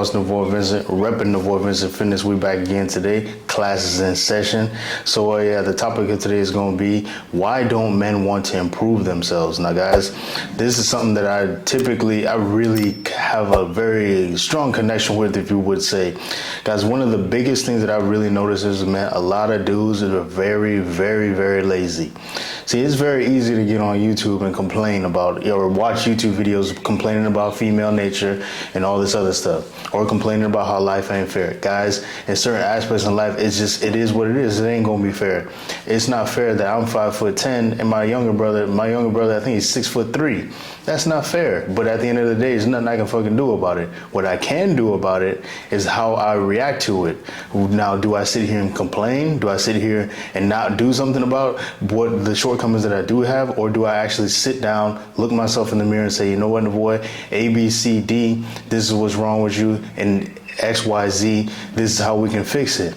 boss, Navoy Vincent, repping Navoy Vincent Fitness. We back again today. Class is in session. So the topic of today is going to be, why don't men want to improve themselves? Now, guys, this is something that I really have a very strong connection with, if you would say. Guys, one of the biggest things that I really noticed is, man, a lot of dudes are very, very, very lazy. See, it's very easy to get on YouTube and complain about, or watch YouTube videos complaining about female nature and all this other stuff, or complaining about how life ain't fair. Guys, in certain aspects in life, it is what it is. It ain't gonna be fair. It's not fair that I'm 5'10" and my younger brother, I think he's 6'3". That's not fair. But at the end of the day, there's nothing I can fucking do about it. What I can do about it is how I react to it. Now, do I sit here and complain? Do I sit here and not do something about what the shortcomings that I do have? Or do I actually sit down, look myself in the mirror and say, you know what, boy, A, B, C, D, this is what's wrong with you, and X, Y, Z, this is how we can fix it.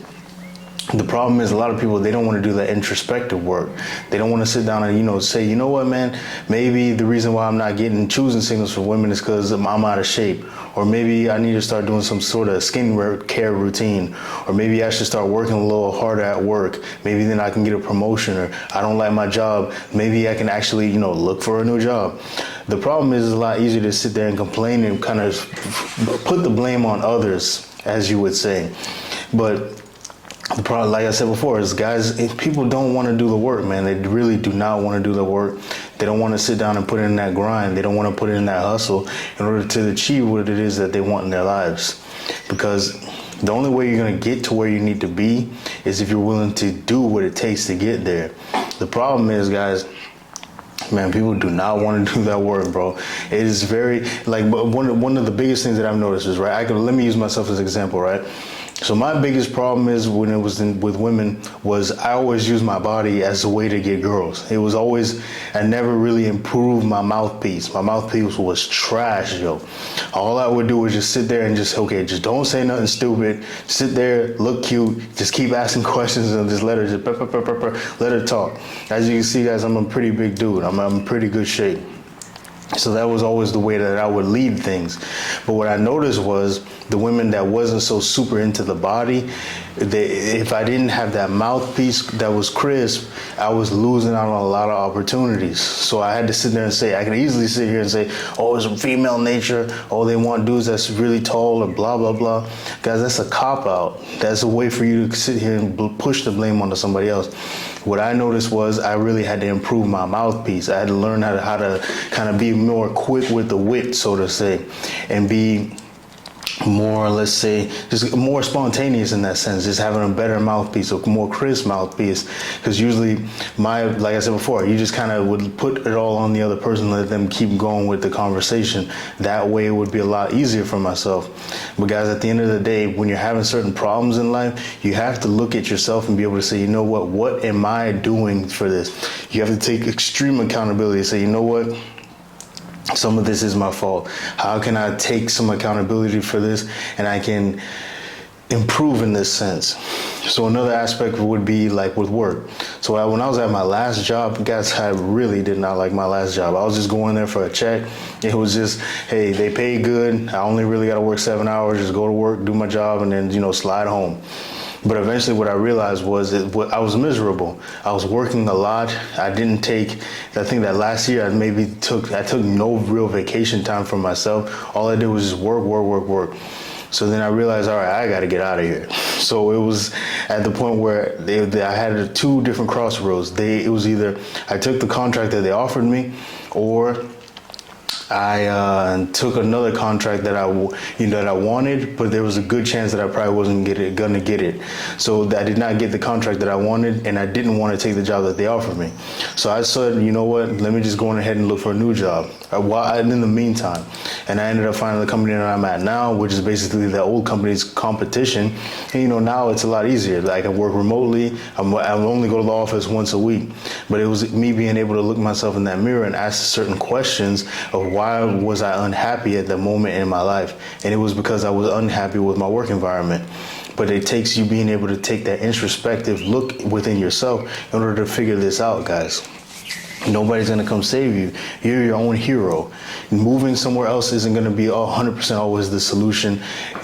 The problem is, a lot of people, they don't want to do that introspective work. They don't want to sit down and, say, you know what, man, maybe the reason why I'm not getting choosing signals for women is because I'm out of shape. Or maybe I need to start doing some sort of skin care routine. Or maybe I should start working a little harder at work. Maybe then I can get a promotion. Or I don't like my job. Maybe I can actually, look for a new job. The problem is, it's a lot easier to sit there and complain and kind of put the blame on others, as you would say. But the problem, like I said before, is, guys, people don't want to do the work, man. They really do not want to do the work. They don't want to sit down and put in that grind. They don't want to put in that hustle in order to achieve what it is that they want in their lives. Because the only way you're going to get to where you need to be is if you're willing to do what it takes to get there. The problem is, guys, man, people do not want to do that work, bro. It is very, one of the biggest things that I've noticed is, right, let me use myself as an example, right? So my biggest problem is, when it was with women, was I always used my body as a way to get girls. It was always, I never really improved my mouthpiece. My mouthpiece was trash, yo. All I would do was just sit there and just don't say nothing stupid. Sit there, look cute, just keep asking questions and just let her talk. As you can see, guys, I'm a pretty big dude. I'm in pretty good shape. So that was always the way that I would lead things. But what I noticed was, the women that wasn't so super into the body, if I didn't have that mouthpiece that was crisp, I was losing out on a lot of opportunities. So I had to sit there and say, I can easily sit here and say, oh, it's female nature. Oh, they want dudes that's really tall, or blah, blah, blah. Guys, that's a cop-out. That's a way for you to sit here and push the blame onto somebody else. What I noticed was, I really had to improve my mouthpiece. I had to learn how to kind of be more quick with the wit, so to say, and be more, let's say, just more spontaneous in that sense, just having a better mouthpiece, a more crisp mouthpiece. Because usually, like I said before, you just kind of would put it all on the other person, let them keep going with the conversation. That way it would be a lot easier for myself. But guys, at the end of the day, when you're having certain problems in life, you have to look at yourself and be able to say, you know what am I doing for this? You have to take extreme accountability and say, you know what? Some of this is my fault. How can I take some accountability for this, and I can improve in this sense? So another aspect would be like with work. So when I was at my last job, guys, I really did not like my last job. I was just going there for a check. It was just, hey, they pay good. I only really got to work 7 hours, just go to work, do my job, and then, slide home. But eventually what I realized was I was miserable. I was working a lot. I think that last year I took no real vacation time for myself. All I did was just work. So then I realized, all right, I got to get out of here. So it was at the point where I had two different crossroads. It was either I took the contract that they offered me, or I took another contract that I wanted, but there was a good chance that I probably wasn't gonna get it. So I did not get the contract that I wanted, and I didn't want to take the job that they offered me. So I said, you know what? Let me just go on ahead and look for a new job. In the meantime, and I ended up finding the company that I'm at now, which is basically the old company's competition. And now it's a lot easier. I can work remotely. I only go to the office once a week. But it was me being able to look myself in that mirror and ask certain questions of why was I unhappy at the moment in my life. And it was because I was unhappy with my work environment. But it takes you being able to take that introspective look within yourself in order to figure this out, guys. Nobody's gonna come save you. You're your own hero. Moving somewhere else isn't gonna be 100% always the solution.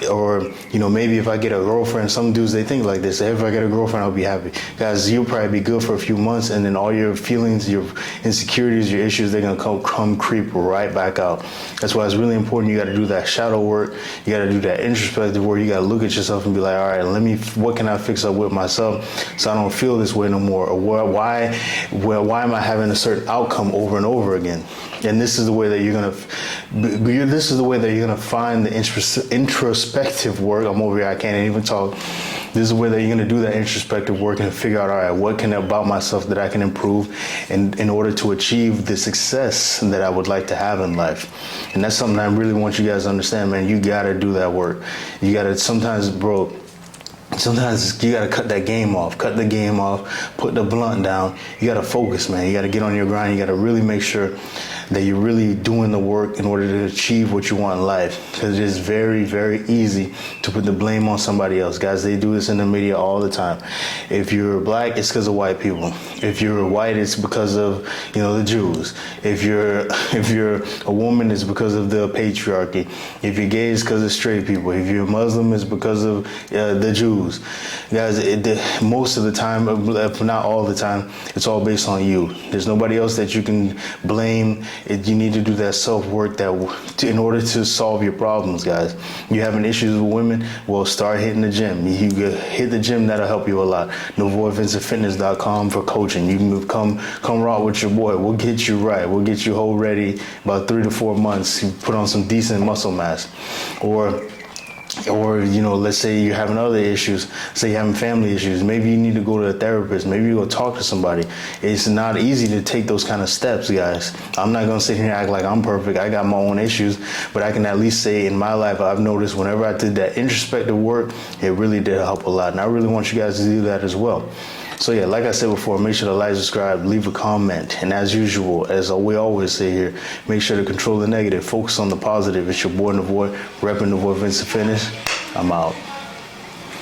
Or, maybe if I get a girlfriend, some dudes, they think like this: if I get a girlfriend, I'll be happy. Guys, you'll probably be good for a few months, and then all your feelings, your insecurities, your issues, they're gonna come creep right back out. That's why it's really important. You gotta do that shadow work. You gotta do that introspective work. You gotta look at yourself and be like, all right, what can I fix up with myself so I don't feel this way no more? Or why am I having a certain outcome over and over again? And this is the way that you're gonna find the introspective work. I'm over here, I can't even talk. This is the way that you're gonna do that introspective work and figure out, all right, what can about myself that I can improve in order to achieve the success that I would like to have in life. And that's something I really want you guys to understand, man. You gotta do that work. You gotta sometimes you gotta cut the game off, put the blunt down. You gotta focus, man. You gotta get on your grind. You gotta really make sure that you're really doing the work in order to achieve what you want in life. Because it is very, very easy to put the blame on somebody else. Guys, they do this in the media all the time. If you're black, it's because of white people. If you're white, it's because of, the Jews. If you're a woman, it's because of the patriarchy. If you're gay, it's because of straight people. If you're Muslim, it's because of the Jews. Guys, most of the time, if not all the time, it's all based on you. There's nobody else that you can blame. You need to do that self-work in order to solve your problems, guys. You having issues with women? Well, start hitting the gym. You hit the gym, that'll help you a lot. NovoAdvanceFitness.com for coaching. You can come rock with your boy. We'll get you right. We'll get you whole ready about 3 to 4 months. You put on some decent muscle mass. Or let's say you're having other issues, say you're having family issues. Maybe you need to go to a therapist. Maybe you go talk to somebody. It's not easy to take those kind of steps, guys. I'm not going to sit here and act like I'm perfect. I got my own issues, but I can at least say in my life, I've noticed whenever I did that introspective work, it really did help a lot. And I really want you guys to do that as well. So yeah, like I said before, make sure to like, subscribe, leave a comment. And as usual, as we always say here, make sure to control the negative, focus on the positive. It's your boy, Navoy, repping Navoy Vincent Fitness. I'm out.